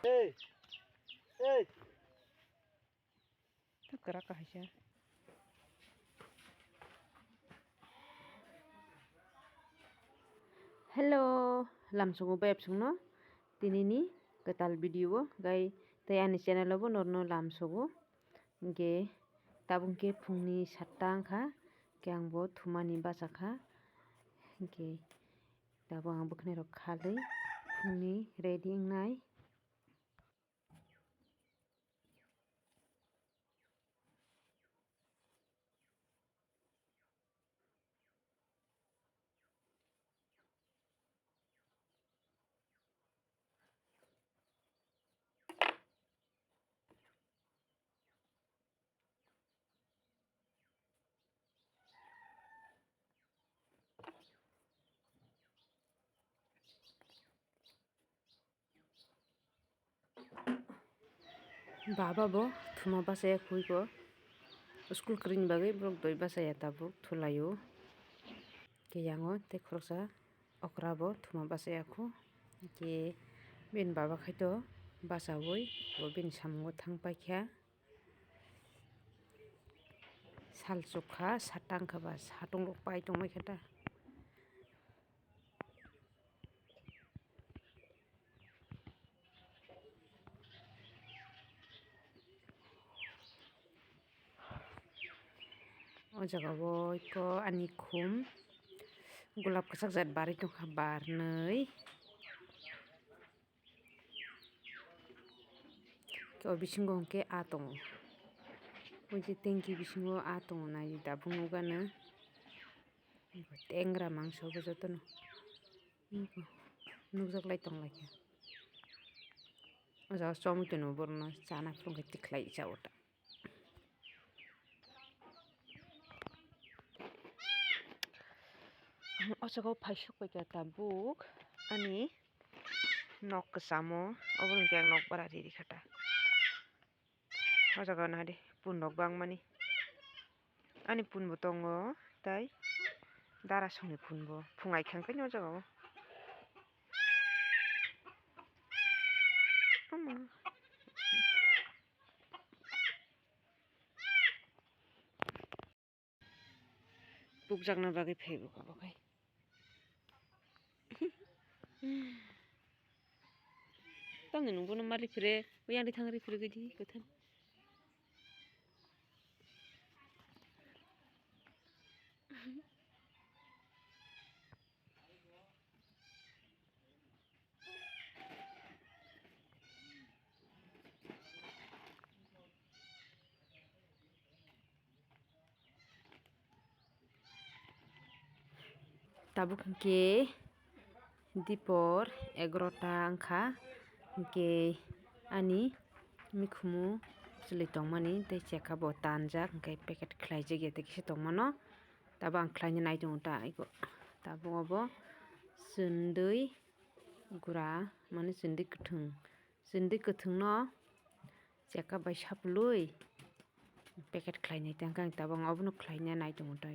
Hey, hey. Gerak aja. Hello, langsung beb sungno. Tinini ketal video gai tayani channel bo norno lamsogo. Ge tabung ke phungni 7ta angkha ke angbo thumani basakha ge tabo ang bukhnai rok khalui phungni ready ngai. Baba bo thuma basaya khui ko school kring bagai brok doi basaya tabuk thulayo ke yango te khoroksa okra bo thuma basaya khu ke bin baba khaito basawoi bo bin samungo thangpaikha sal chukha 7ta angkha ba satung rok pai tongmai khata. O jaga bo iko ani khum gulab kwchak jat bari tongkha barnoi ke bisingo hingke aa tongo oje tengki bisingo aa tongo nai dabung nugano tengra mangso bo jotono nukjaklai tonglai o jaga chomui tono borokno chana phurungkhe tiklai chao ta. O jaga paisuk paikha tabuk ani nok kwchamo oboni hingke nok bara riri khata. O jaga nadi pun rok bangmani ani pun bo tongo tei darasoni pun bo phungai khangkhai o jaga o. Pukjakna bagui pheibo kabokhai tamni nungbono ma rifre oyang thang rifre gidi kotham. Tabuk hingke dipor 11ta angkha hingke ani mikhumu chwlui tongmani tei chekka bo tanjak hingke packet khlaijak ya kisa tongmano tabo ang khlaina naitongo ta tabuk obo chwndui gura mane chwndui kwthwng no chekka bai sapului packet khlainai tangkha tabo obono khlaina naitongo ta.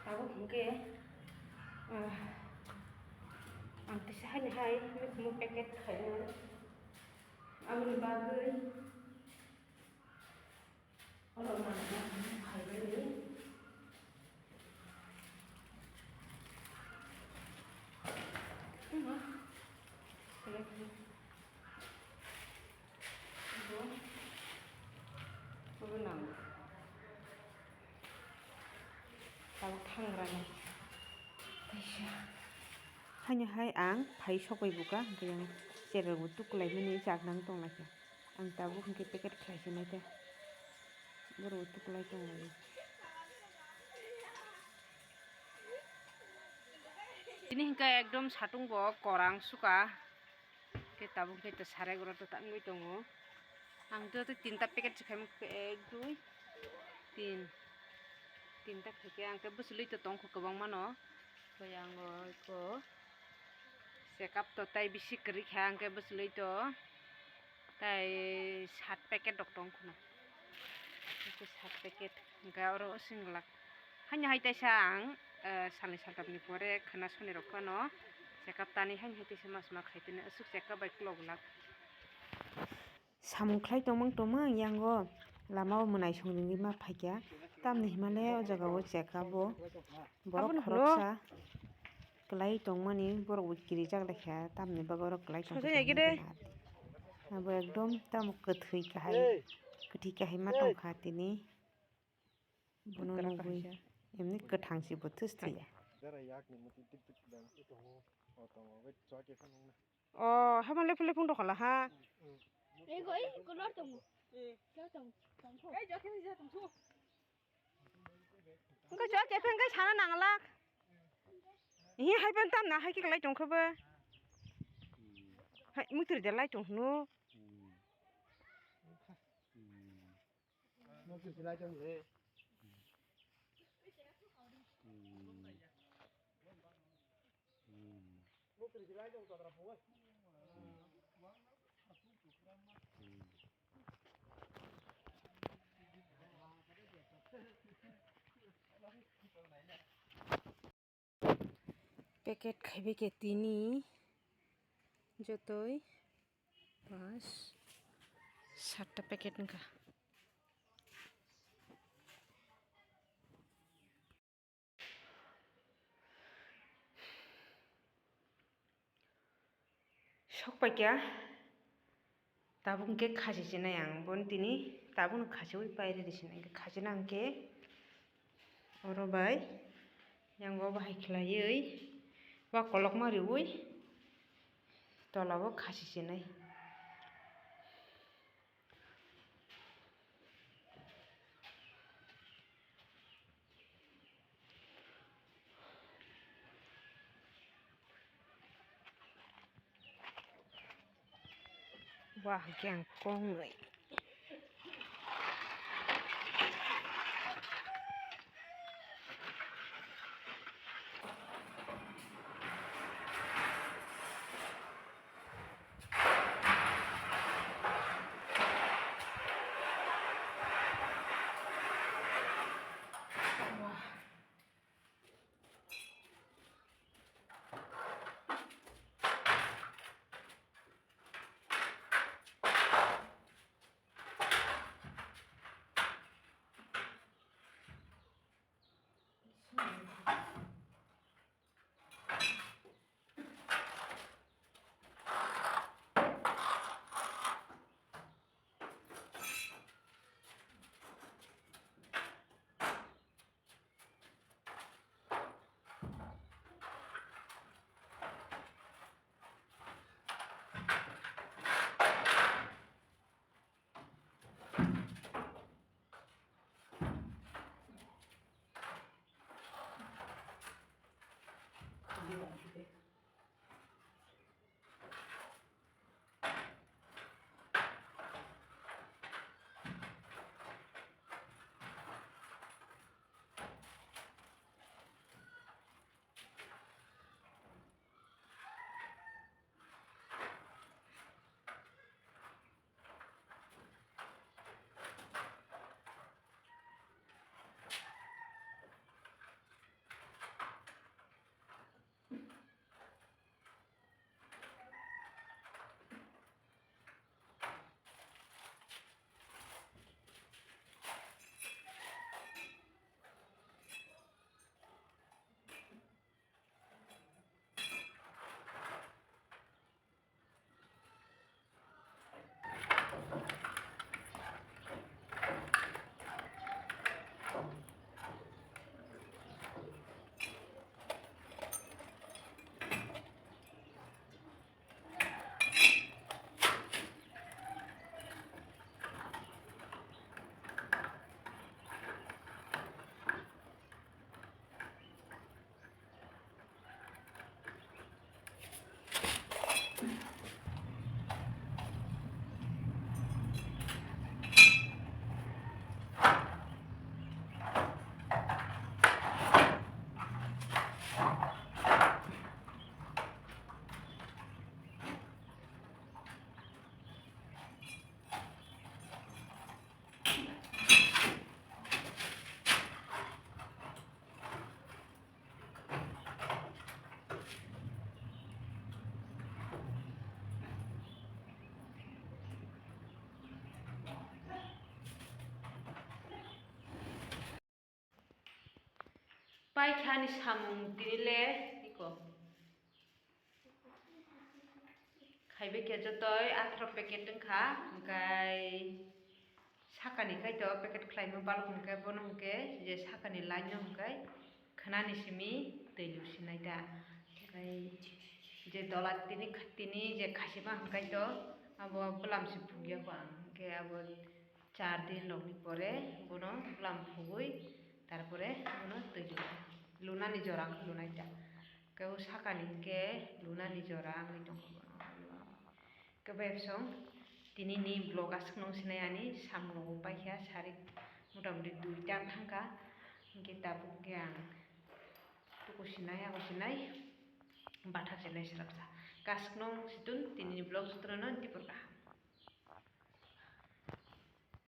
Tabuk hingke ang tisahani hai mikhumu packet khaina amoni bagui olo mana khaibani 뭐. 그래. 이거 나무. 다음 탕그라네. hanya hai ang phai sokai buka yang cerer butuk kulai meni jak nang tong lagi ang tabu ke paket khai sinai te bor butuk kulai tong lagi ini hingga ekdom satung bo korang suka ke tabu ke te sare gora to tangui tongo ang to tinta paket sekai ek dui tinta kheke ang ke busuli to tong ko kabang mano ko yang ko sekap to tai bisi keri khang ke busuli to tai 7 paket dok tong khuna itu 7 paket ga oro singlak hanya hai tai sang salni saltapni pore khana soni rokhano sekap tani hanya hai tai mas mak khaitene asuk sekap bai kloglak samung khlai tomang yango lama munai songni ma phaikya tamni himalaya o jaga o sekabo borok khoroksa klai tongmani borok kiri jak lekha tamni bagoro klai tong abo ekdom tam kathoi kahai kathi kahai ma tongkha tini bono nugui emni kathangsi bo thustri oh hamang lepung lepung dokhala ha goi kolor tong engko jo jepeng kai sana nanglak hi hai ban tam na hai ki klai tongkhobo hai mutur de lai tong hnu nó cứ lại trong thế nó cứ lại trong tàu phố ấy packet khaibe ke tini jotoi 5 7 ta packet nka sok pakya tabung ke khaji sina yang bon tini tabung khaji oi paire disina ke khaji nang ke oro bai yang go bahai khlaioi wa kolok mari oi tolabo khaji sinai wah kyang kong ngai Paikani samung tinile iko. Kaibe kejotoy 18 paket dengka engkai sakani kai to paket khlaimo balok engkai bono engke je sakani laino engkai khnani simi tei lusinai da engkai je dolat tini je khasiba engkai to abo blam si phugya ko engke abo 4 din rokni pore bono blam phugui tarpore bono tei lunani jora lunai da kau sakani ke lunani jora angni tongko kebebsong tini ni blog asuk nong sinayani samung paikha sarik motamoti 2 ta thangka kita bukyang tuku sinai ako sinai bathak sinai srapsa kasuk nong situn tini blog sutrono dipurka.